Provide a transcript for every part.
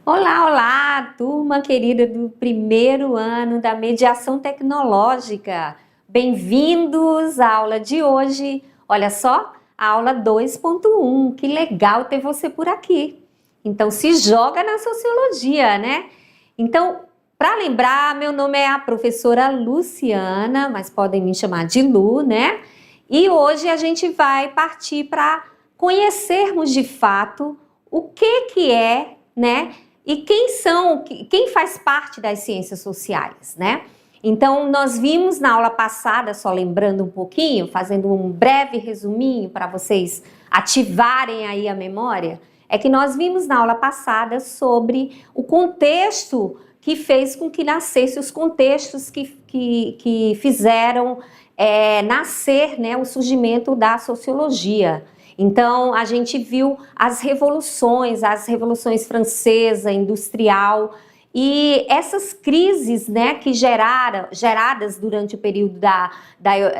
Olá, olá, turma querida do primeiro ano da mediação tecnológica. Bem-vindos à aula de hoje. Olha só, a aula 2.1. Que legal ter você por aqui. Então, se joga na sociologia, né? Então, para lembrar, meu nome é a professora Luciana, mas podem me chamar de Lu, né? E hoje a gente vai partir para conhecermos de fato o que é, né? E quem faz parte das ciências sociais, né? Então, nós vimos na aula passada, só lembrando um pouquinho, fazendo um breve resuminho para vocês ativarem aí a memória, é que nós vimos na aula passada sobre o contexto que fez com que nascesse, os contextos que fizeram nascer, né, o surgimento da sociologia. Então, a gente viu as revoluções francesa, industrial, e essas crises, né, que geradas durante o período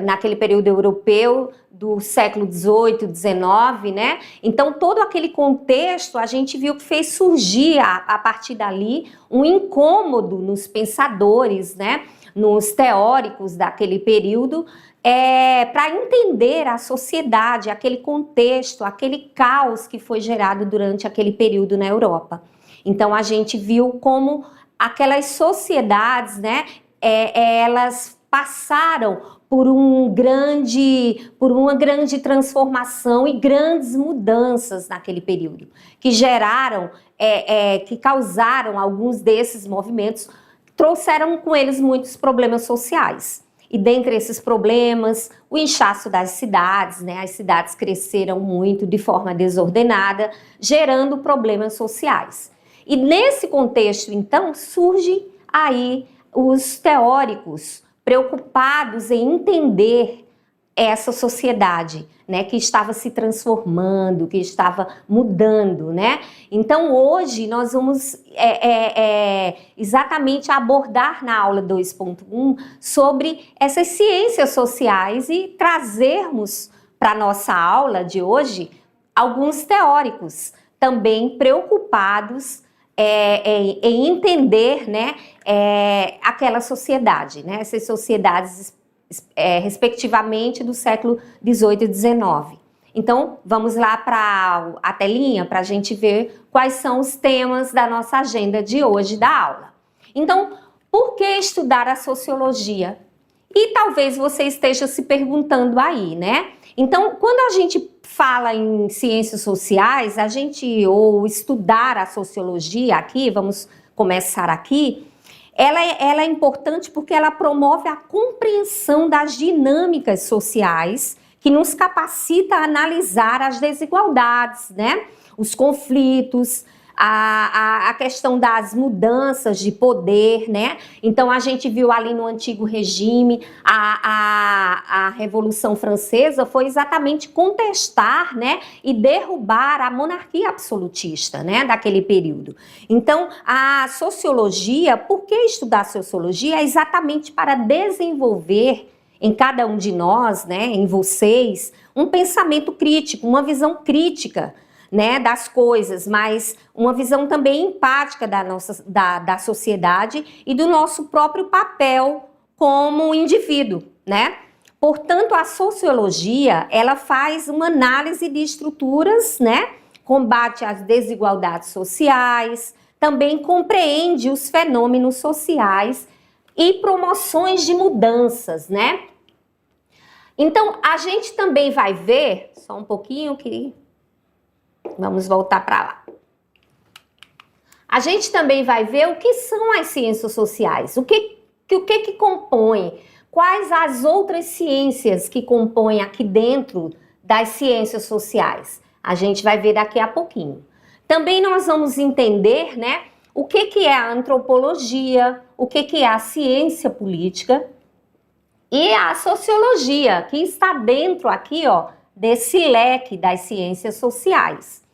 naquele período europeu do século XVIII, XIX, né? Então, todo aquele contexto, a gente viu que fez surgir, a partir dali, um incômodo nos pensadores, né? Nos teóricos daquele período, para entender a sociedade, aquele contexto, aquele caos que foi gerado durante aquele período na Europa. Então, a gente viu como aquelas sociedades, né, elas passaram por uma grande transformação e grandes mudanças naquele período, que que causaram alguns desses movimentos, trouxeram com eles muitos problemas sociais. E dentre esses problemas, o inchaço das cidades, né? As cidades cresceram muito de forma desordenada, gerando problemas sociais. E nesse contexto, então, surgem aí os teóricos preocupados em entender essa sociedade, né, que estava se transformando, que estava mudando, né? Então, hoje, nós vamos exatamente abordar na aula 2.1 sobre essas ciências sociais e trazermos para a nossa aula de hoje alguns teóricos também preocupados em entender, né, aquela sociedade, né, essas sociedades respectivamente do século XVIII e XIX. Então, vamos lá para a telinha para a gente ver quais são os temas da nossa agenda de hoje da aula. Então, por que estudar a sociologia? E talvez você esteja se perguntando aí, né? Então, quando a gente fala em ciências sociais, ou estudar a sociologia aqui, vamos começar aqui, ela é importante porque ela promove a compreensão das dinâmicas sociais que nos capacita a analisar as desigualdades, né? Os conflitos, a questão das mudanças de poder, né? Então, a gente viu ali no antigo regime, a Revolução Francesa foi exatamente contestar, né? E derrubar a monarquia absolutista, né? Daquele período. Então, a sociologia, por que estudar sociologia? É exatamente para desenvolver em cada um de nós, né? Em vocês, um pensamento crítico, uma visão crítica, né, das coisas, mas uma visão também empática da sociedade e do nosso próprio papel como indivíduo, né? Portanto, a sociologia, ela faz uma análise de estruturas, né? Combate as desigualdades sociais, também compreende os fenômenos sociais e promoções de mudanças, né? Então, a gente também vai ver, só um pouquinho que... Vamos voltar para lá. A gente também vai ver o que são as ciências sociais, o que compõe, quais as outras ciências que compõem aqui dentro das ciências sociais. A gente vai ver daqui a pouquinho. Também nós vamos entender, né, o que é a antropologia, o que é a ciência política e a sociologia, que está dentro aqui, ó, desse leque das ciências sociais.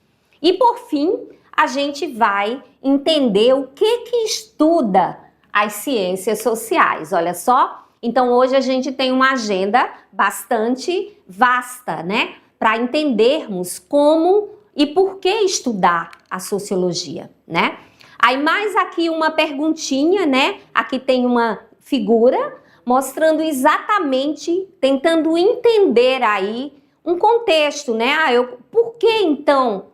E, por fim, a gente vai entender o que estuda as ciências sociais. Olha só, então hoje a gente tem uma agenda bastante vasta, né? Para entendermos como e por que estudar a sociologia, né? Aí mais aqui uma perguntinha, né? Aqui tem uma figura mostrando exatamente, tentando entender aí um contexto, né? Por que então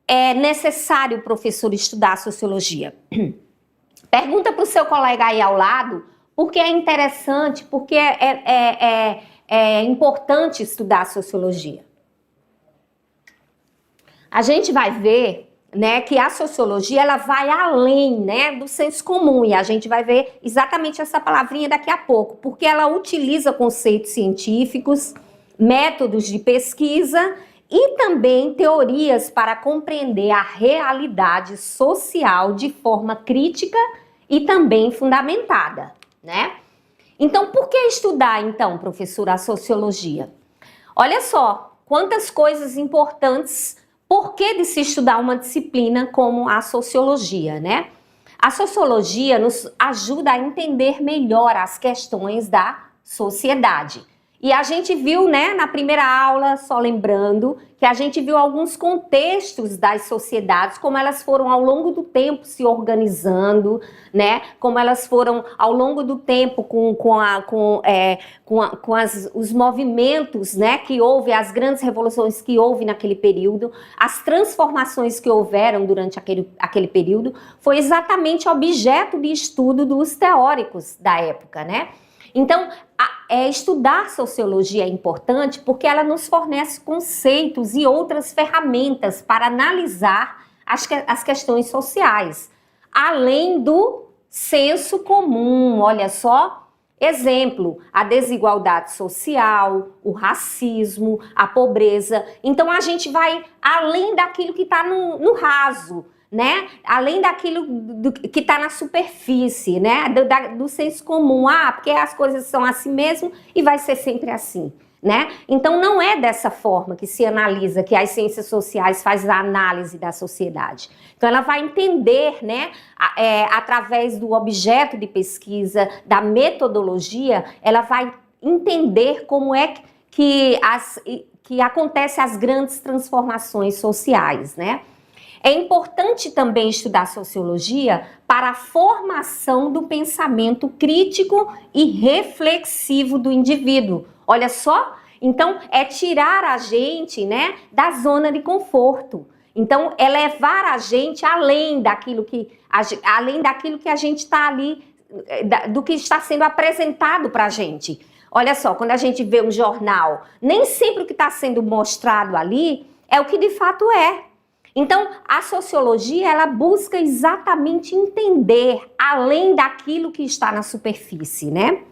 é necessário o professor estudar sociologia? Pergunta para o seu colega aí ao lado, porque é interessante, porque é importante estudar sociologia. A gente vai ver, né, que a sociologia ela vai além, né, do senso comum, e a gente vai ver exatamente essa palavrinha daqui a pouco, porque ela utiliza conceitos científicos, métodos de pesquisa e também teorias para compreender a realidade social de forma crítica e também fundamentada, né? Então, por que estudar, então, professora, a sociologia? Olha só, quantas coisas importantes. Por que de se estudar uma disciplina como a sociologia, né? A sociologia nos ajuda a entender melhor as questões da sociedade. E a gente viu, né, na primeira aula, só lembrando, que a gente viu alguns contextos das sociedades, como elas foram ao longo do tempo se organizando, né, como elas foram ao longo do tempo os movimentos, né, que houve, as grandes revoluções que houve naquele período, as transformações que houveram durante aquele período, foi exatamente objeto de estudo dos teóricos da época, né? Então, estudar sociologia é importante porque ela nos fornece conceitos e outras ferramentas para analisar as questões sociais, além do senso comum. Olha só, exemplo, a desigualdade social, o racismo, a pobreza. Então, a gente vai além daquilo que está no raso, né? Além daquilo que está na superfície, né? Do senso comum, porque as coisas são assim mesmo e vai ser sempre assim, né? Então não é dessa forma que se analisa, que as ciências sociais faz a análise da sociedade. Então ela vai entender, né? Através do objeto de pesquisa, da metodologia, ela vai entender como é que acontecem as grandes transformações sociais, né? É importante também estudar sociologia para a formação do pensamento crítico e reflexivo do indivíduo. Olha só, então é tirar a gente, né, da zona de conforto. Então é levar a gente além daquilo que a gente está ali, do que está sendo apresentado para a gente. Olha só, quando a gente vê um jornal, nem sempre o que está sendo mostrado ali é o que de fato é. Então, a sociologia, ela busca exatamente entender além daquilo que está na superfície, né?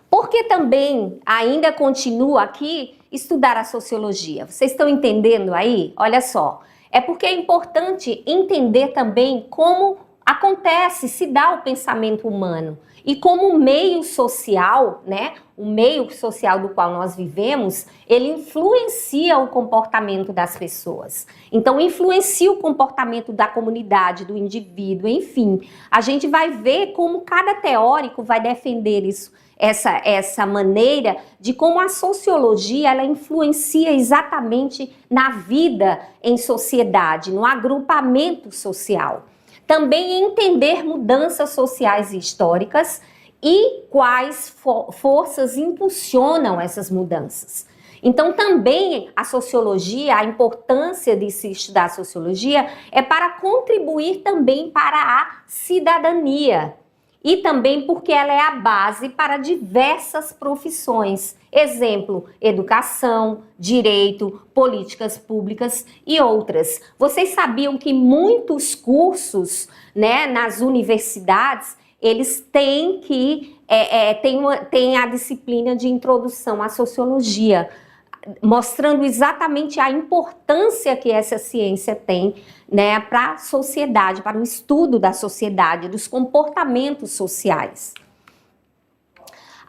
Porque também ainda continua aqui estudar a sociologia. Vocês estão entendendo aí? Olha só, é porque é importante entender também como acontece, se dá o pensamento humano e como o meio social, né, o meio social do qual nós vivemos, ele influencia o comportamento das pessoas. Então, influencia o comportamento da comunidade, do indivíduo, enfim. A gente vai ver como cada teórico vai defender isso, essa maneira de como a sociologia ela influencia exatamente na vida em sociedade, no agrupamento social. Também entender mudanças sociais e históricas e quais forças impulsionam essas mudanças. Então, também a sociologia, a importância de se estudar a sociologia é para contribuir também para a cidadania e também porque ela é a base para diversas profissões. Exemplo, educação, direito, políticas públicas e outras. Vocês sabiam que muitos cursos, né, nas universidades, eles têm tem a disciplina de introdução à sociologia, mostrando exatamente a importância que essa ciência tem, né, para a sociedade, para o estudo da sociedade, dos comportamentos sociais.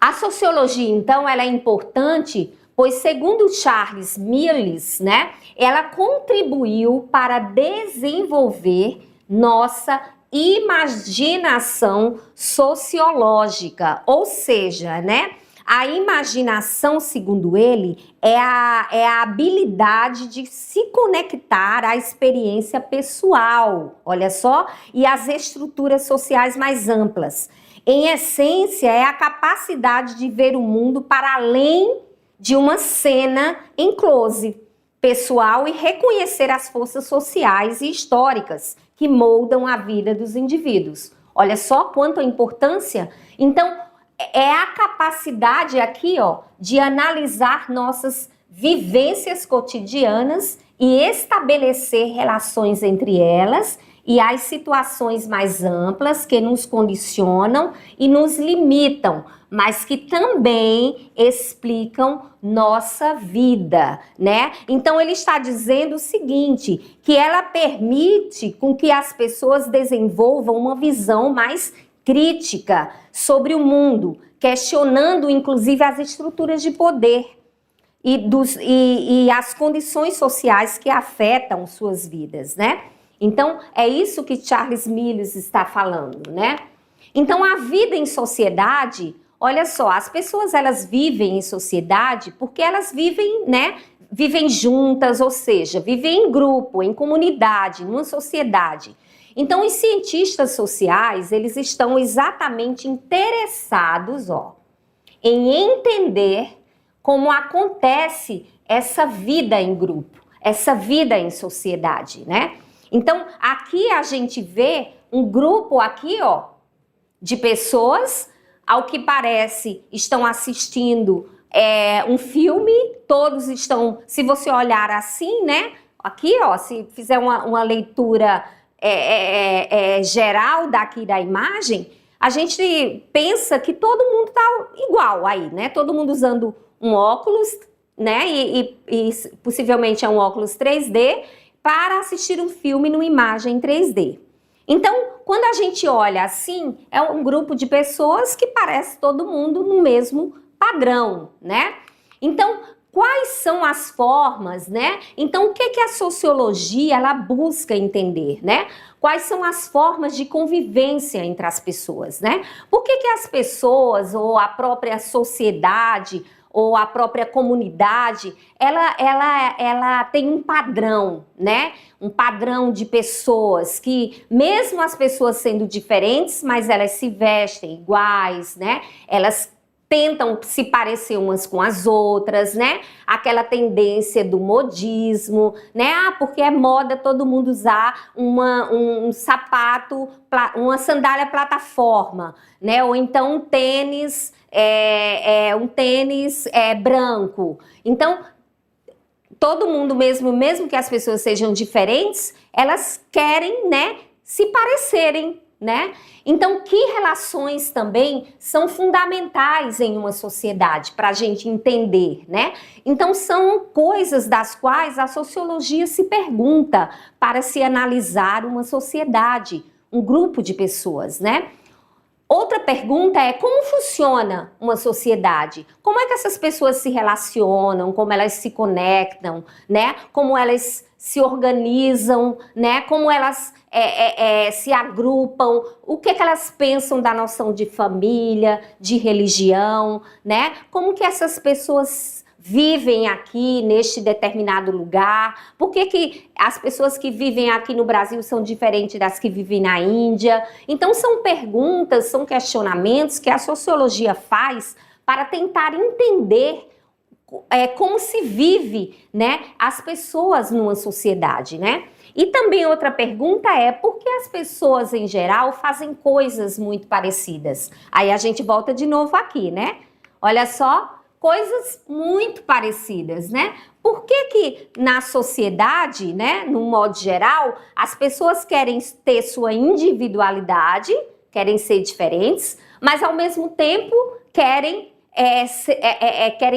A sociologia, então, ela é importante, pois, segundo Charles Mills, né, ela contribuiu para desenvolver nossa imaginação sociológica, ou seja, né, A imaginação, segundo ele, é a habilidade de se conectar à experiência pessoal, olha só, e às estruturas sociais mais amplas. Em essência, é a capacidade de ver o mundo para além de uma cena em close, pessoal, e reconhecer as forças sociais e históricas que moldam a vida dos indivíduos. Olha só quanto a importância. Então, é a capacidade aqui, ó, de analisar nossas vivências cotidianas e estabelecer relações entre elas e as situações mais amplas que nos condicionam e nos limitam, mas que também explicam nossa vida, né? Então ele está dizendo o seguinte, que ela permite com que as pessoas desenvolvam uma visão mais crítica sobre o mundo, questionando inclusive as estruturas de poder e as condições sociais que afetam suas vidas, né? Então, é isso que Charles Mills está falando, né? Então, a vida em sociedade, olha só, as pessoas elas vivem em sociedade porque elas vivem, né? Vivem juntas, ou seja, vivem em grupo, em comunidade, numa sociedade. Então, os cientistas sociais, eles estão exatamente interessados, ó, em entender como acontece essa vida em grupo, essa vida em sociedade, né? Então, aqui a gente vê um grupo aqui, ó, de pessoas, ao que parece, estão assistindo um filme, todos estão, se você olhar assim, né? Aqui, ó, se fizer uma leitura geral daqui da imagem, a gente pensa que todo mundo tá igual aí, né? Todo mundo usando um óculos, né? E possivelmente é um óculos 3D, para assistir um filme numa imagem 3D. Então, quando a gente olha assim, é um grupo de pessoas que parece todo mundo no mesmo padrão, né? Então, quais são as formas, né? Então, o que a sociologia ela busca entender, né? Quais são as formas de convivência entre as pessoas, né? Por que as pessoas ou a própria sociedade ou a própria comunidade, ela tem um padrão, né? Um padrão de pessoas que, mesmo as pessoas sendo diferentes, mas elas se vestem iguais, né? Elas tentam se parecer umas com as outras, né? Aquela tendência do modismo, né? Ah, porque é moda todo mundo usar um sapato, uma sandália plataforma, né? Ou então um tênis branco. Então, todo mundo mesmo que as pessoas sejam diferentes, elas querem, né, se parecerem, né? Então, que relações também são fundamentais em uma sociedade para a gente entender, né? Então, são coisas das quais a sociologia se pergunta para se analisar uma sociedade, um grupo de pessoas, né? Outra pergunta é como funciona uma sociedade? Como é que essas pessoas se relacionam, como elas se conectam, né? Como elas se organizam, né? Como elas se agrupam, o que elas pensam da noção de família, de religião, né? Como que essas pessoas vivem aqui neste determinado lugar, por que as pessoas que vivem aqui no Brasil são diferentes das que vivem na Índia. Então são perguntas, são questionamentos que a sociologia faz para tentar entender como se vive, né, as pessoas numa sociedade, né? E também outra pergunta é por que as pessoas em geral fazem coisas muito parecidas? Aí a gente volta de novo aqui, né? Olha só, coisas muito parecidas, né? Por que na sociedade, né, no modo geral, as pessoas querem ter sua individualidade, querem ser diferentes, mas ao mesmo tempo querem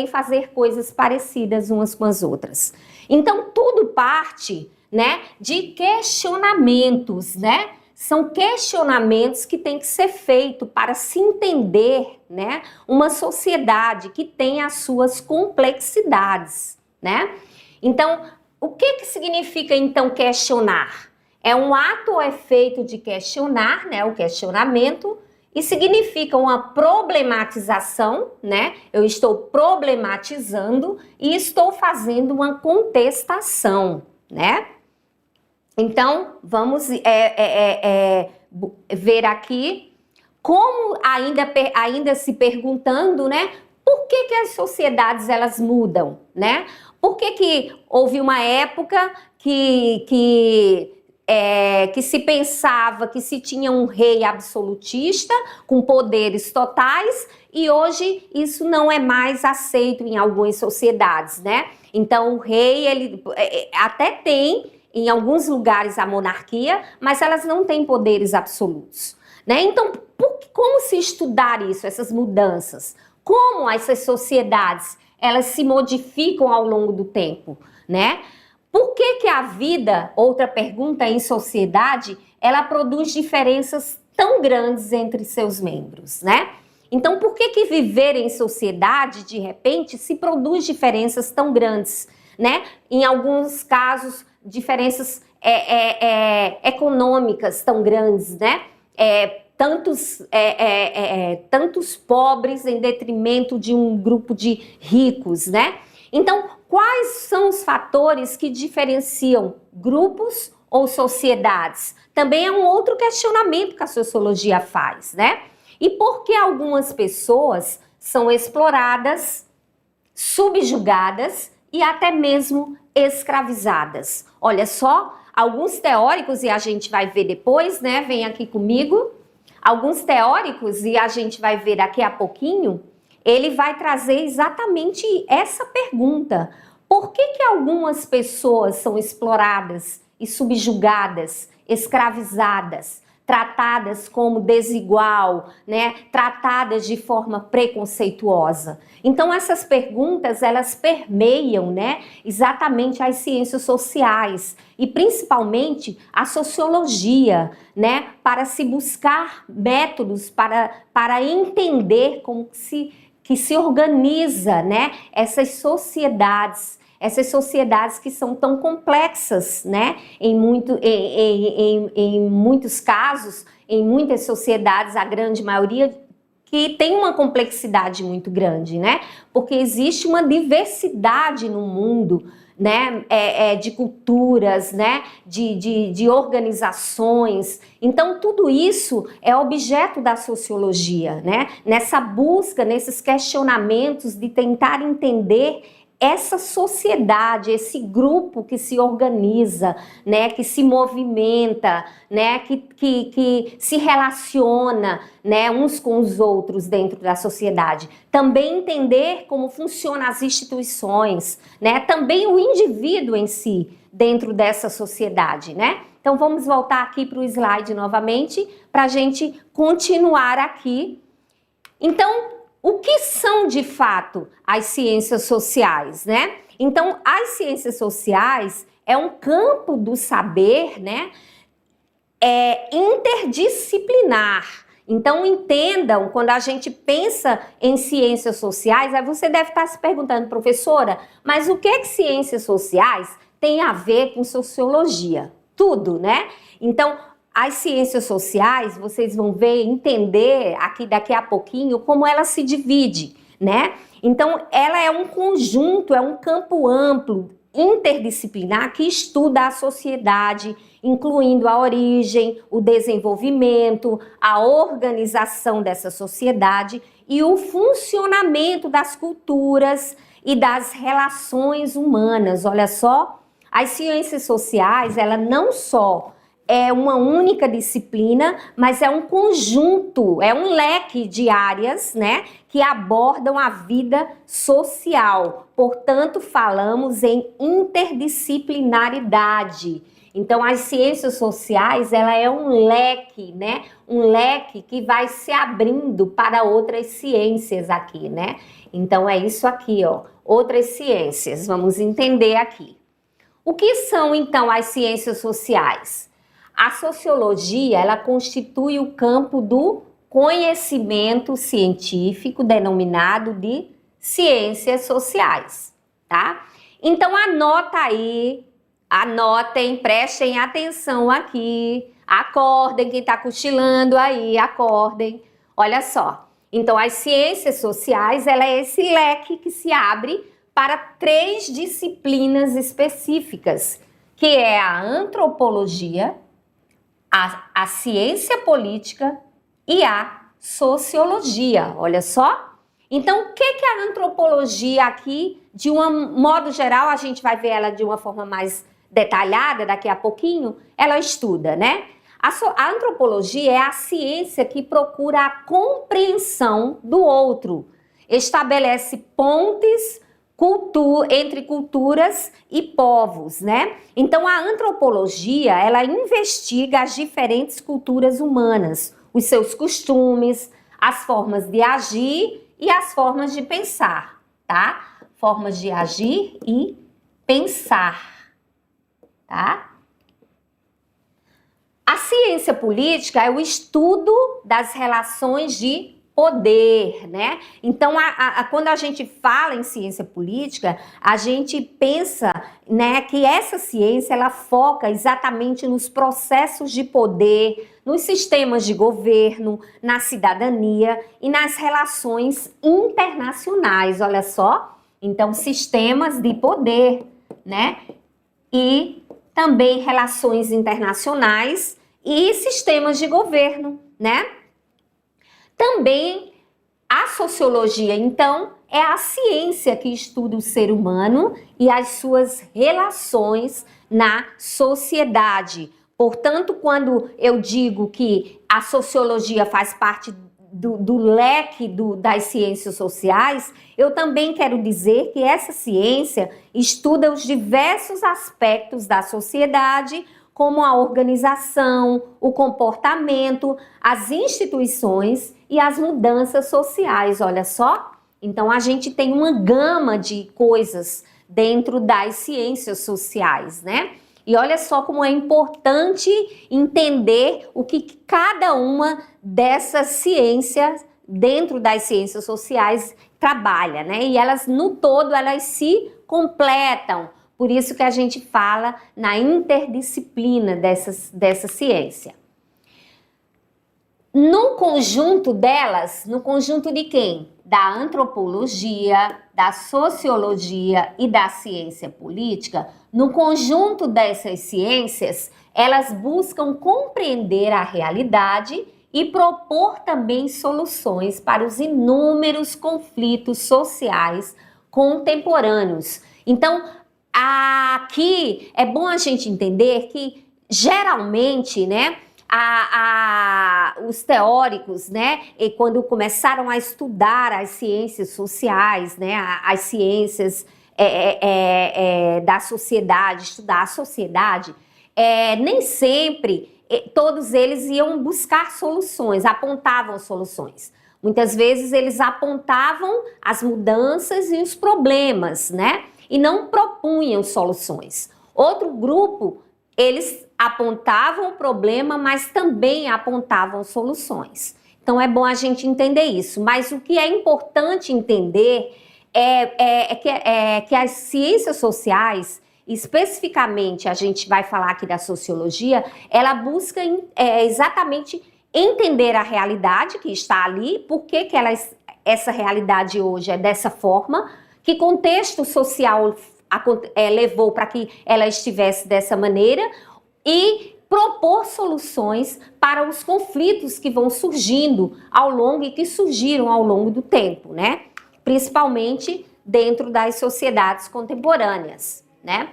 fazer coisas parecidas umas com as outras. Então, tudo parte, né, de questionamentos, né? São questionamentos que têm que ser feitos para se entender, né, uma sociedade que tem as suas complexidades, né? Então, o que significa, então, questionar? É um ato ou efeito de questionar, né, o questionamento, e significa uma problematização, né? Eu estou problematizando e estou fazendo uma contestação, né? Então, vamos ver aqui como ainda se perguntando, né? Por que as sociedades elas mudam, né? Por que houve uma época que se pensava que se tinha um rei absolutista com poderes totais e hoje isso não é mais aceito em algumas sociedades, né? Então o rei, ele até tem em alguns lugares a monarquia, mas elas não têm poderes absolutos, né? Então, como se estudar isso, essas mudanças? Como essas sociedades, elas se modificam ao longo do tempo, né? Por que a vida, outra pergunta, em sociedade, ela produz diferenças tão grandes entre seus membros, né? Então, por que viver em sociedade, de repente, se produz diferenças tão grandes, né? Em alguns casos, diferenças econômicas tão grandes, né? Tantos pobres em detrimento de um grupo de ricos, né? Então, quais são os fatores que diferenciam grupos ou sociedades? Também é um outro questionamento que a sociologia faz, né? E por que algumas pessoas são exploradas, subjugadas e até mesmo escravizadas? Olha só, alguns teóricos, e a gente vai ver depois, né? Vem aqui comigo. Alguns teóricos, e a gente vai ver daqui a pouquinho, ele vai trazer exatamente essa pergunta. Por que algumas pessoas são exploradas e subjugadas, escravizadas, tratadas como desigual, né? Tratadas de forma preconceituosa? Então essas perguntas, elas permeiam, né, exatamente as ciências sociais e principalmente a sociologia, né, para se buscar métodos para entender como que se organiza, né, essas sociedades que são tão complexas, né, em muitos casos, em muitas sociedades, a grande maioria, que tem uma complexidade muito grande, né, porque existe uma diversidade no mundo, né, de culturas, né, de organizações. Então tudo isso é objeto da sociologia, né, nessa busca, nesses questionamentos de tentar entender essa sociedade, esse grupo que se organiza, né, que se movimenta, né, que se relaciona, né, uns com os outros dentro da sociedade. Também entender como funcionam as instituições, né, também o indivíduo em si dentro dessa sociedade, né? Então vamos voltar aqui para o slide novamente para a gente continuar aqui. Então, o que são, de fato, as ciências sociais, né? Então, as ciências sociais é um campo do saber, né? Interdisciplinar. Então, entendam, quando a gente pensa em ciências sociais, aí você deve estar se perguntando, professora, mas o que ciências sociais tem a ver com sociologia? Tudo, né? Então, as ciências sociais, vocês vão ver, entender aqui daqui a pouquinho como ela se divide, né? Então, ela é um conjunto, é um campo amplo, interdisciplinar, que estuda a sociedade, incluindo a origem, o desenvolvimento, a organização dessa sociedade e o funcionamento das culturas e das relações humanas. Olha só, as ciências sociais, ela não só é uma única disciplina, mas é um conjunto, é um leque de áreas, né, que abordam a vida social. Portanto, falamos em interdisciplinaridade. Então, as ciências sociais, ela é um leque, né, um leque que vai se abrindo para outras ciências aqui, né? Então, é isso aqui, ó, outras ciências. Vamos entender aqui. O que são, então, as ciências sociais? A sociologia, ela constitui o campo do conhecimento científico denominado de ciências sociais, tá? Então anota aí, anotem, prestem atenção aqui, acordem, quem tá cochilando aí, acordem. Olha só. Então, as ciências sociais, ela é esse leque que se abre para 3 disciplinas específicas, que é a antropologia, a ciência política e a sociologia. Olha só. Então, o que é a antropologia aqui? De um modo geral, a gente vai ver ela de uma forma mais detalhada daqui a pouquinho. Ela estuda, né? A antropologia é a ciência que procura a compreensão do outro, estabelece pontes entre culturas e povos, né? Então, a antropologia, ela investiga as diferentes culturas humanas, os seus costumes, as formas de agir e as formas de pensar, tá? Formas de agir e pensar, tá? A ciência política é o estudo das relações de poder, né? Então, quando a gente fala em ciência política, a gente pensa, né, que essa ciência, ela foca exatamente nos processos de poder, nos sistemas de governo, na cidadania e nas relações internacionais, olha só. Então, sistemas de poder, né? E também relações internacionais e sistemas de governo, né? Também a sociologia, então, é a ciência que estuda o ser humano e as suas relações na sociedade. Portanto, quando eu digo que a sociologia faz parte do leque das ciências sociais, eu também quero dizer que essa ciência estuda os diversos aspectos da sociedade, como a organização, o comportamento, as instituições e as mudanças sociais, olha só. Então, a gente tem uma gama de coisas dentro das ciências sociais, né? E olha só como é importante entender o que cada uma dessas ciências, dentro das ciências sociais, trabalha, né? E elas, no todo, elas se completam. Por isso que a gente fala na interdisciplina dessa ciência. No conjunto delas, no conjunto de quem? Da antropologia, da sociologia e da ciência política, no conjunto dessas ciências, elas buscam compreender a realidade e propor também soluções para os inúmeros conflitos sociais contemporâneos. Então, aqui é bom a gente entender que, geralmente, né, os teóricos, né, e quando começaram a estudar as ciências sociais, né, as ciências da sociedade, estudar a sociedade, nem sempre todos eles iam buscar soluções, apontavam soluções. Muitas vezes eles apontavam as mudanças e os problemas, né, e não propunham soluções. Outro grupo, eles apontavam o problema, mas também apontavam soluções. Então, é bom a gente entender isso. Mas o que é importante entender é que as ciências sociais, especificamente, a gente vai falar aqui da sociologia, ela busca exatamente entender a realidade que está ali, por que essa realidade hoje é dessa forma, que contexto social levou para que ela estivesse dessa maneira, e propor soluções para os conflitos que vão surgindo ao longo e que surgiram ao longo do tempo, né? Principalmente dentro das sociedades contemporâneas, né?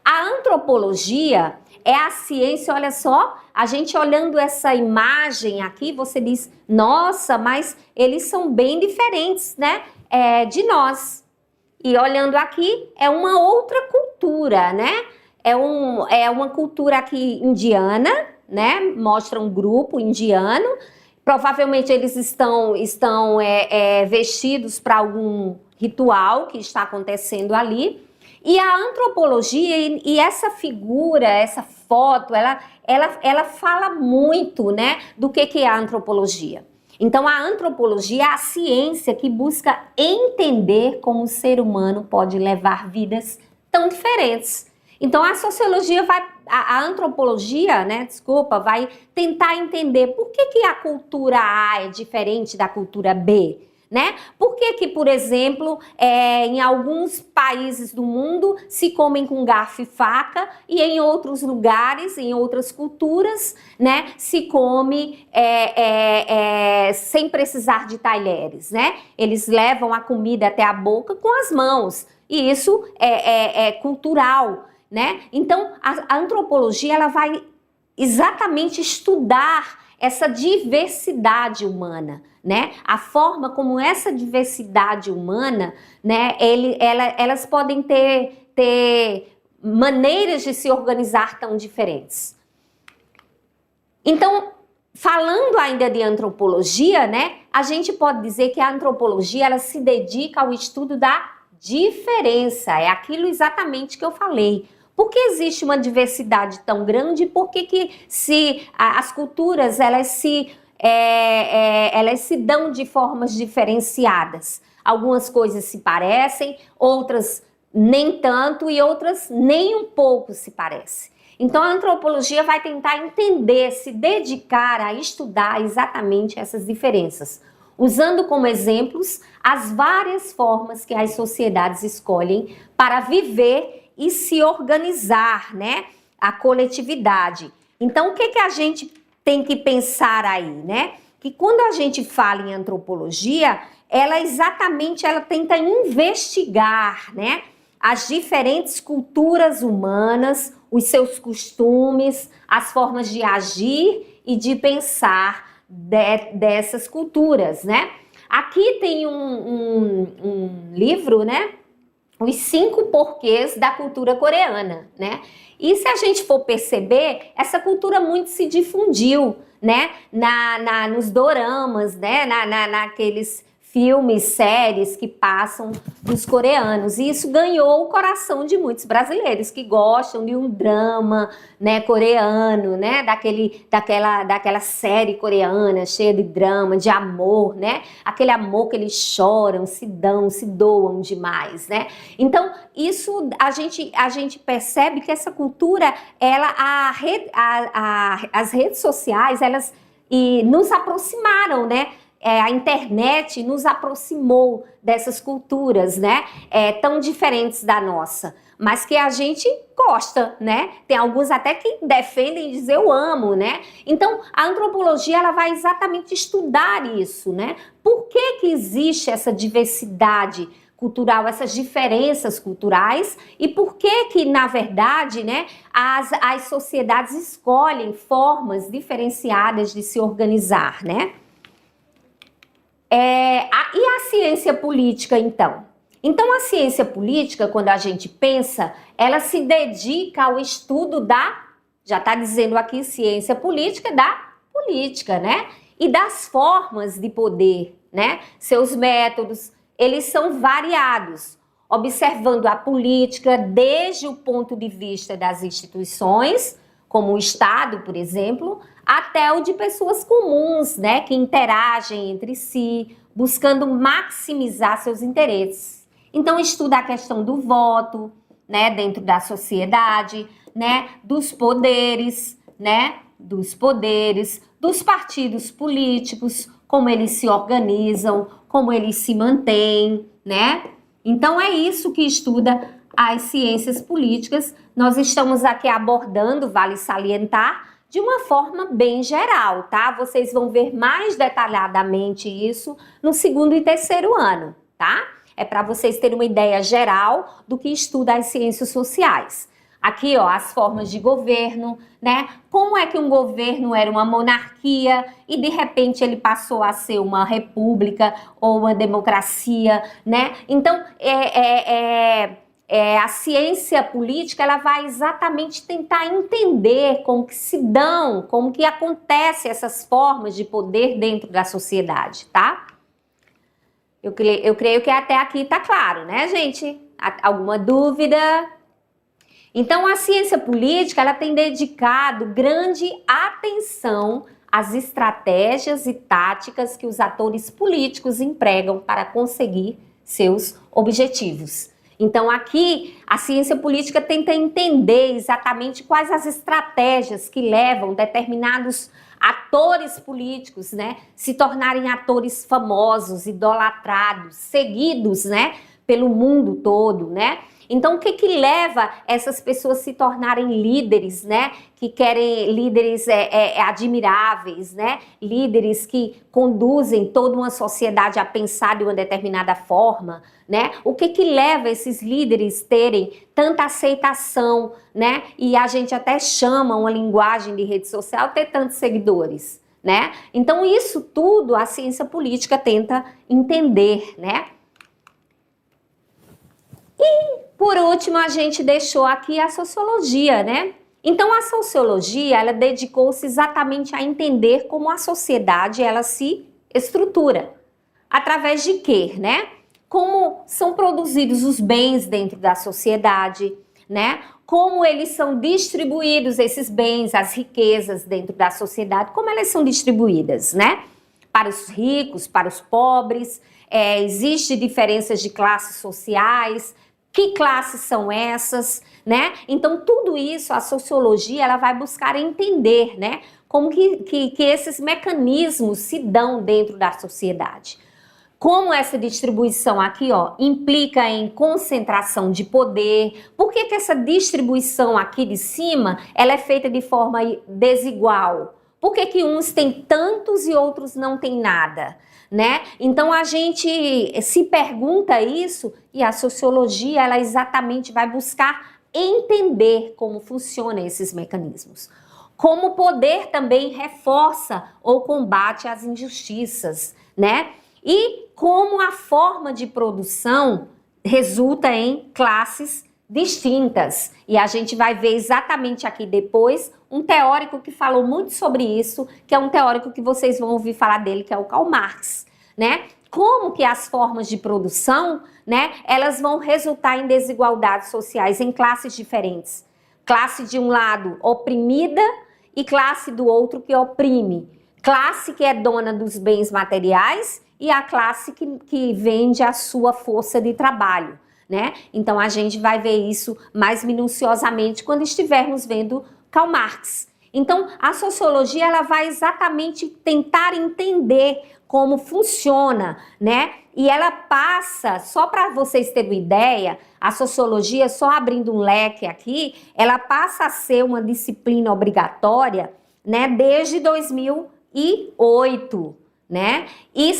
A antropologia é a ciência, olha só, a gente olhando essa imagem aqui, você diz, nossa, mas eles são bem diferentes, né, de nós. E olhando aqui, é uma outra cultura, né? É uma cultura aqui indiana, né? Mostra um grupo indiano. Provavelmente eles estão vestidos para algum ritual que está acontecendo ali. E a antropologia e essa figura, essa foto, ela fala muito, né, do que é a antropologia. Então, a antropologia é a ciência que busca entender como o ser humano pode levar vidas tão diferentes. Então, a sociologia a antropologia, né, desculpa, vai tentar entender por que a cultura A é diferente da cultura B, né? Por que, por exemplo, em alguns países do mundo se comem com garfo e faca e em outros lugares, em outras culturas, né, se come sem precisar de talheres, né? Eles levam a comida até a boca com as mãos e isso é cultural, né? Então, a antropologia ela vai exatamente estudar essa diversidade humana, né? A forma como essa diversidade humana, né? Elas podem ter maneiras de se organizar tão diferentes. Então, falando ainda de antropologia, né? A gente pode dizer que a antropologia ela se dedica ao estudo da diferença. É aquilo exatamente que eu falei. Por que existe uma diversidade tão grande? Por que as culturas elas se dão de formas diferenciadas? Algumas coisas se parecem, outras nem tanto e outras nem um pouco se parecem. Então a antropologia vai tentar entender, se dedicar a estudar exatamente essas diferenças, usando como exemplos as várias formas que as sociedades escolhem para viver e se organizar, né? A coletividade. Então, o que a gente tem que pensar aí, né? Que quando a gente fala em antropologia, ela tenta investigar, né? As diferentes culturas humanas, os seus costumes, as formas de agir e de pensar dessas culturas, né? Aqui tem um livro, né? Os 5 porquês da cultura coreana, né? E se a gente for perceber, essa cultura muito se difundiu, né? Nos doramas, né? Naqueles filmes, séries que passam dos coreanos. E isso ganhou o coração de muitos brasileiros que gostam de um drama, né, coreano, né? Daquela série coreana cheia de drama, de amor, né? Aquele amor que eles choram, se doam demais, né? Então, isso a gente percebe que essa cultura, as redes sociais, elas nos aproximaram, né? A internet nos aproximou dessas culturas, né? Tão diferentes da nossa, mas que a gente gosta, né? Tem alguns até que defendem e dizem eu amo, né? Então, a antropologia ela vai exatamente estudar isso, né? Por que existe essa diversidade cultural, essas diferenças culturais e por que na verdade, né, as sociedades escolhem formas diferenciadas de se organizar, né? E a ciência política, então? Então, a ciência política, quando a gente pensa, ela se dedica ao estudo já está dizendo aqui, ciência política, da política, né? E das formas de poder, né? Seus métodos, eles são variados, observando a política desde o ponto de vista das instituições, como o Estado, por exemplo, até o de pessoas comuns, né, que interagem entre si, buscando maximizar seus interesses. Então, estuda a questão do voto, né, dentro da sociedade, né, dos poderes, dos partidos políticos, como eles se organizam, como eles se mantêm, né? Então, é isso que estuda as ciências políticas. Nós estamos aqui abordando, vale salientar, de uma forma bem geral, tá? Vocês vão ver mais detalhadamente isso no 2º e 3º ano, tá? É para vocês terem uma ideia geral do que estuda as ciências sociais. Aqui, ó, as formas de governo, né? Como é que um governo era uma monarquia e de repente ele passou a ser uma república ou uma democracia, né? Então, a ciência política ela vai exatamente tentar entender como que se dão, como que acontecem essas formas de poder dentro da sociedade, tá? Eu creio que até aqui tá claro, né, gente? Alguma dúvida? Então, a ciência política ela tem dedicado grande atenção às estratégias e táticas que os atores políticos empregam para conseguir seus objetivos. Então aqui a ciência política tenta entender exatamente quais as estratégias que levam determinados atores políticos, né, se tornarem atores famosos, idolatrados, seguidos, né, pelo mundo todo, né? Então, o que que leva essas pessoas a se tornarem líderes, né? Que querem líderes admiráveis, né? Líderes que conduzem toda uma sociedade a pensar de uma determinada forma, né? O que que leva esses líderes terem tanta aceitação, né? E a gente até chama uma linguagem de rede social ter tantos seguidores, né? Então, isso tudo a ciência política tenta entender, né? E, por último, a gente deixou aqui a sociologia, né? Então, a sociologia, ela dedicou-se exatamente a entender como a sociedade, ela se estrutura. Através de quê, né? Como são produzidos os bens dentro da sociedade, né? Como eles são distribuídos, esses bens, as riquezas dentro da sociedade, como elas são distribuídas, né? Para os ricos, para os pobres, existe diferenças de classes sociais. Que classes são essas, né? Então, tudo isso, a sociologia, ela vai buscar entender, né? Como que esses mecanismos se dão dentro da sociedade. Como essa distribuição aqui, ó, implica em concentração de poder. Por que que essa distribuição aqui de cima, ela é feita de forma desigual? Por que que uns têm tantos e outros não têm nada? Né? Então a gente se pergunta isso e a sociologia ela exatamente vai buscar entender como funcionam esses mecanismos. Como o poder também reforça ou combate as injustiças, né? E como a forma de produção resulta em classes distintas. E a gente vai ver exatamente aqui depois um teórico que falou muito sobre isso, que é um teórico que vocês vão ouvir falar dele, que é o Karl Marx, né? Como que as formas de produção, né, elas vão resultar em desigualdades sociais em classes diferentes. Classe de um lado oprimida e classe do outro que oprime. Classe que é dona dos bens materiais e a classe que vende a sua força de trabalho, né? Então a gente vai ver isso mais minuciosamente quando estivermos vendo Karl Marx. Então a sociologia ela vai exatamente tentar entender como funciona, né? E ela passa, só para vocês terem uma ideia, a sociologia, só abrindo um leque aqui, ela passa a ser uma disciplina obrigatória, né, desde 2008. Né? E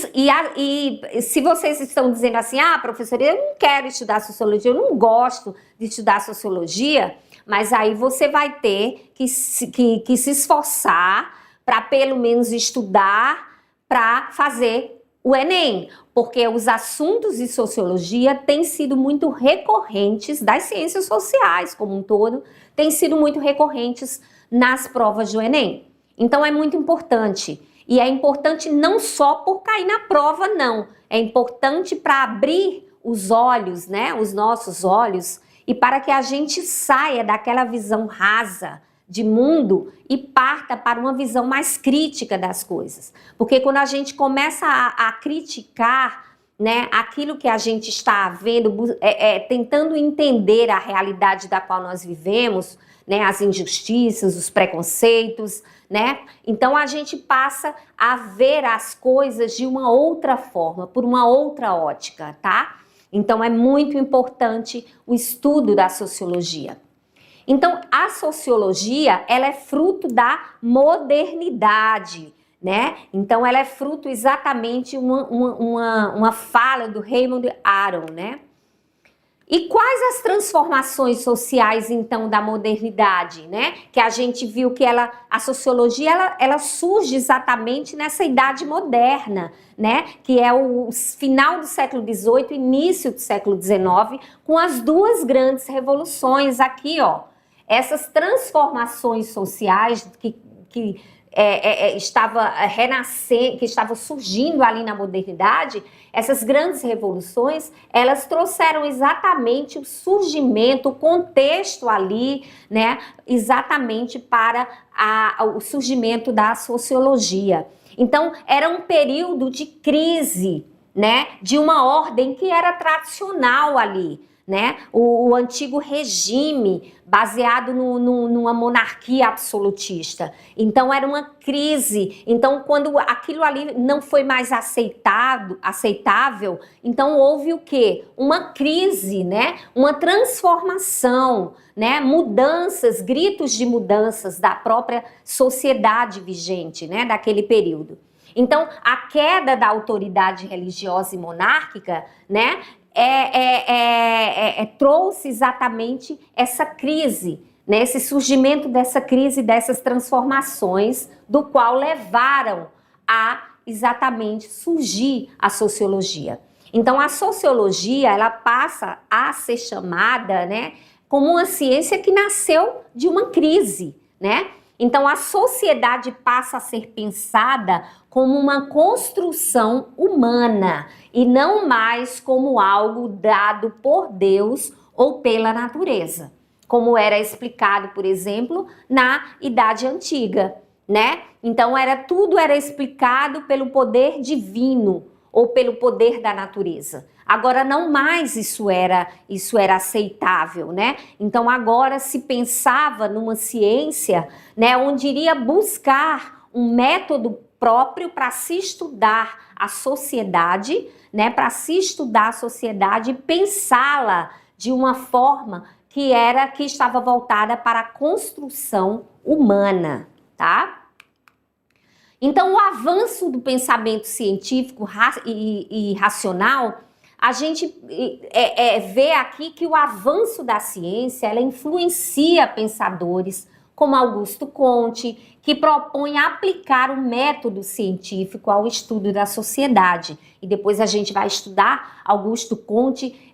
se vocês estão dizendo assim, ah, professora, eu não quero estudar sociologia, eu não gosto de estudar sociologia, mas aí você vai ter que se esforçar para pelo menos estudar para fazer o Enem, porque os assuntos de sociologia têm sido muito recorrentes, das ciências sociais como um todo, têm sido muito recorrentes nas provas do Enem. Então é muito importante. E é importante não só por cair na prova, não. É importante para abrir os olhos, né? Os nossos olhos, e para que a gente saia daquela visão rasa de mundo e parta para uma visão mais crítica das coisas. Porque quando a gente começa a criticar, né, aquilo que a gente está vendo, tentando entender a realidade da qual nós vivemos, né, as injustiças, os preconceitos, né? Então a gente passa a ver as coisas de uma outra forma, por uma outra ótica, tá? Então é muito importante o estudo da sociologia. Então a sociologia, ela é fruto da modernidade, né? Então ela é fruto exatamente uma fala do Raymond Aron, né? E quais as transformações sociais, então, da modernidade, né? Que a gente viu que a sociologia, ela surge exatamente nessa idade moderna, né? Que é o final do século XVIII, início do século XIX, com as duas grandes revoluções aqui, ó. Essas transformações sociais que estava renascendo, que estava surgindo ali na modernidade, essas grandes revoluções, elas trouxeram exatamente o surgimento, o contexto ali, né, exatamente para o surgimento da sociologia. Então, era um período de crise, né, de uma ordem que era tradicional ali, né? O antigo regime baseado numa monarquia absolutista. Então era uma crise. Então quando aquilo ali não foi mais aceitável, então houve o quê? Uma crise, né? Uma transformação, né? Mudanças, gritos de mudanças da própria sociedade vigente, né? Daquele período. Então a queda da autoridade religiosa e monárquica, né? Trouxe exatamente essa crise, né, esse surgimento dessa crise, dessas transformações, do qual levaram a exatamente surgir a sociologia. Então, a sociologia, ela passa a ser chamada, né, como uma ciência que nasceu de uma crise, né? Então, a sociedade passa a ser pensada como uma construção humana e não mais como algo dado por Deus ou pela natureza, como era explicado, por exemplo, na Idade Antiga, né? Então, tudo era explicado pelo poder divino ou pelo poder da natureza. Agora não mais isso era aceitável, né? Então agora se pensava numa ciência, né, onde iria buscar um método próprio para se estudar a sociedade, né, para se estudar a sociedade e pensá-la de uma forma que estava voltada para a construção humana, tá? Então, o avanço do pensamento científico e racional, a gente vê aqui que o avanço da ciência, ela influencia pensadores como Augusto Comte, que propõe aplicar o método científico ao estudo da sociedade. E depois a gente vai estudar Augusto Comte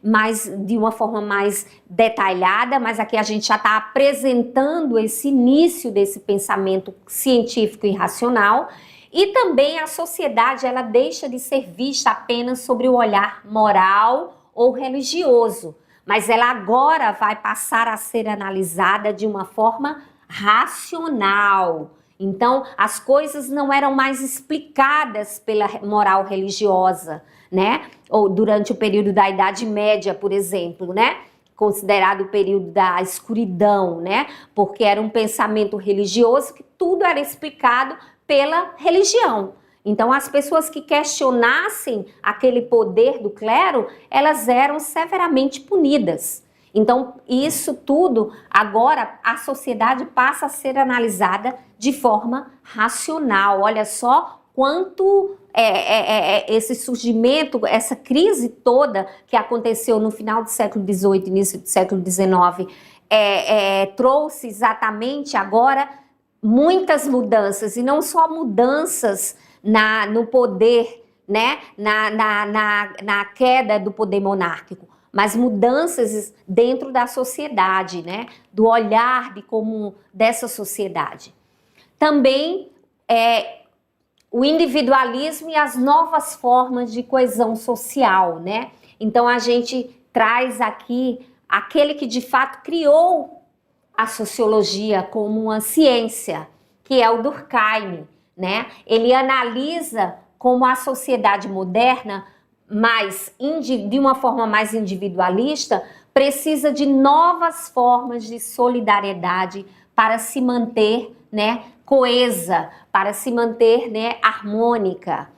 de uma forma mais detalhada, mas aqui a gente já está apresentando esse início desse pensamento científico e racional. E também a sociedade, ela deixa de ser vista apenas sobre o olhar moral ou religioso, mas ela agora vai passar a ser analisada de uma forma racional. Então, as coisas não eram mais explicadas pela moral religiosa, né? Ou durante o período da Idade Média, por exemplo, né? Considerado o período da escuridão, né? Porque era um pensamento religioso que tudo era explicado pela religião. Então, as pessoas que questionassem aquele poder do clero, elas eram severamente punidas. Então, isso tudo, agora, a sociedade passa a ser analisada de forma racional. Olha só quanto esse surgimento, essa crise toda que aconteceu no final do século XVIII, início do século XIX, trouxe exatamente agora muitas mudanças, e não só mudanças no poder, né, na queda do poder monárquico, mas mudanças dentro da sociedade, né, do olhar dessa sociedade. Também o individualismo e as novas formas de coesão social, né? Então a gente traz aqui aquele que de fato criou a sociologia como uma ciência, que é o Durkheim, né? Ele analisa como a sociedade moderna, de uma forma mais individualista, precisa de novas formas de solidariedade para se manter, né, coesa, para se manter, né, harmônica.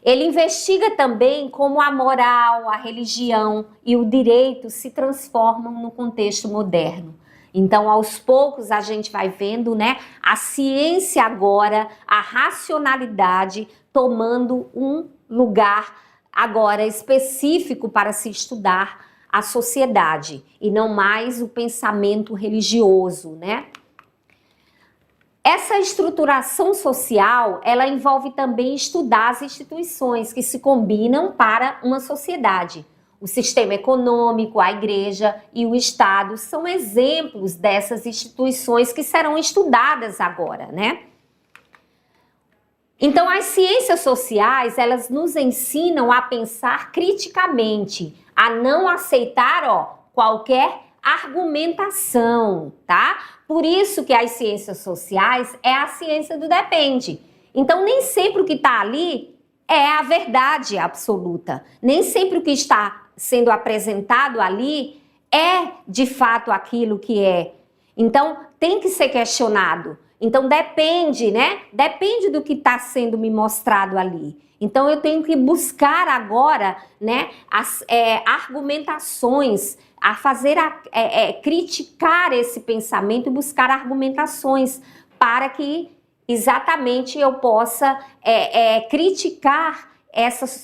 Ele investiga também como a moral, a religião e o direito se transformam no contexto moderno. Então, aos poucos, a gente vai vendo, né, a ciência agora, a racionalidade tomando um lugar agora específico para se estudar a sociedade e não mais o pensamento religioso, né? Essa estruturação social, ela envolve também estudar as instituições que se combinam para uma sociedade. O sistema econômico, a igreja e o Estado são exemplos dessas instituições que serão estudadas agora, né? Então, as ciências sociais, elas nos ensinam a pensar criticamente, a não aceitar, qualquer argumentação, tá? Por isso que as ciências sociais é a ciência do depende. Então, nem sempre o que está ali é a verdade absoluta. Nem sempre o que está sendo apresentado ali é de fato aquilo que é. Então, tem que ser questionado. Então, depende, né? Depende do que está sendo me mostrado ali. Então, eu tenho que buscar agora, né, as argumentações, a fazer, criticar esse pensamento e buscar argumentações para que exatamente eu possa criticar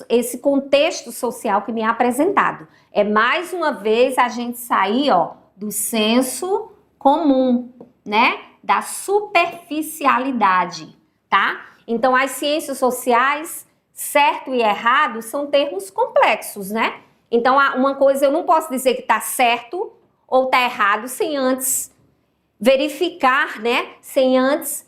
esse contexto social que me é apresentado. É mais uma vez a gente sair, ó, do senso comum, né? Da superficialidade, tá? Então, as ciências sociais, certo e errado, são termos complexos, né? Então, uma coisa eu não posso dizer que está certo ou está errado sem antes verificar, né? Sem antes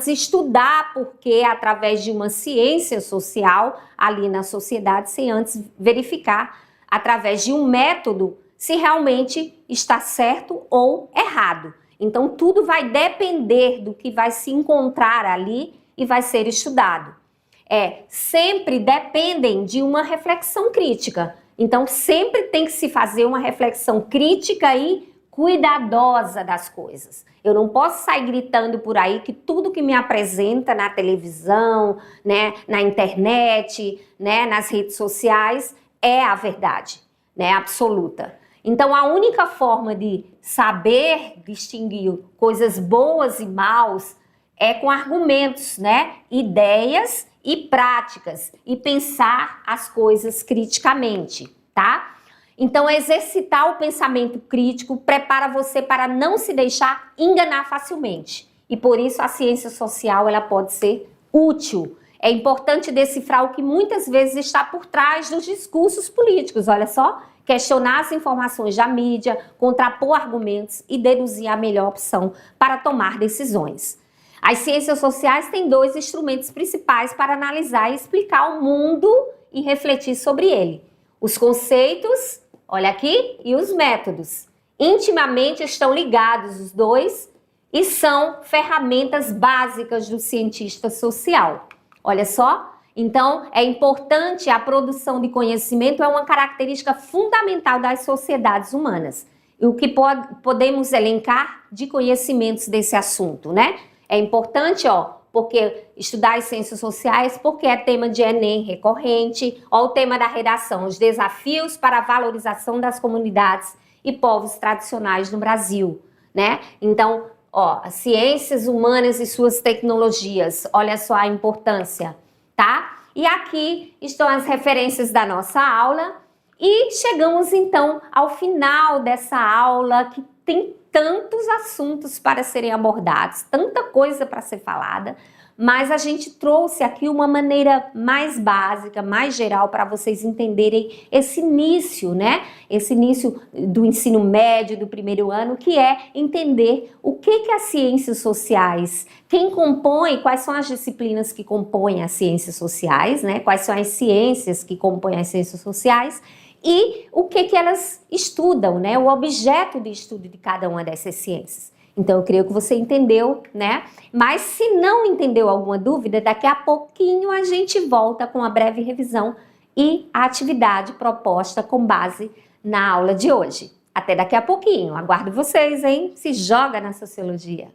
estudar, porque através de uma ciência social ali na sociedade, sem antes verificar através de um método se realmente está certo ou errado. Então, tudo vai depender do que vai se encontrar ali e vai ser estudado. Sempre dependem de uma reflexão crítica. Então, sempre tem que se fazer uma reflexão crítica e cuidadosa das coisas. Eu não posso sair gritando por aí que tudo que me apresenta na televisão, né, na internet, né, nas redes sociais é a verdade, né, absoluta. Então, a única forma de saber distinguir coisas boas e maus é com argumentos, né, ideias e práticas e pensar as coisas criticamente, tá? Então, exercitar o pensamento crítico prepara você para não se deixar enganar facilmente. E por isso a ciência social ela pode ser útil. É importante decifrar o que muitas vezes está por trás dos discursos políticos. Olha só, questionar as informações da mídia, contrapor argumentos e deduzir a melhor opção para tomar decisões. As ciências sociais têm dois instrumentos principais para analisar e explicar o mundo e refletir sobre ele. Os conceitos, olha aqui, e os métodos. Intimamente estão ligados os dois e são ferramentas básicas do cientista social. Olha só, então é importante, a produção de conhecimento é uma característica fundamental das sociedades humanas. E o que podemos elencar de conhecimentos desse assunto, né? É importante, ó, porque estudar as ciências sociais, porque é tema de Enem recorrente, ó, o tema da redação, os desafios para a valorização das comunidades e povos tradicionais no Brasil, né? Então, ó, as ciências humanas e suas tecnologias, olha só a importância, tá? E aqui estão as referências da nossa aula e chegamos então ao final dessa aula que tem tantos assuntos para serem abordados, tanta coisa para ser falada, mas a gente trouxe aqui uma maneira mais básica, mais geral, para vocês entenderem esse início, né? Esse início do ensino médio, do primeiro ano, que é entender o que as ciências sociais, quem compõe, quais são as disciplinas que compõem as ciências sociais, né? Quais são as ciências que compõem as ciências sociais, e o que elas estudam, né? O objeto de estudo de cada uma dessas ciências. Então, eu creio que você entendeu, né? Mas se não entendeu alguma dúvida, daqui a pouquinho a gente volta com a breve revisão e a atividade proposta com base na aula de hoje. Até daqui a pouquinho. Aguardo vocês, hein? Se joga na sociologia.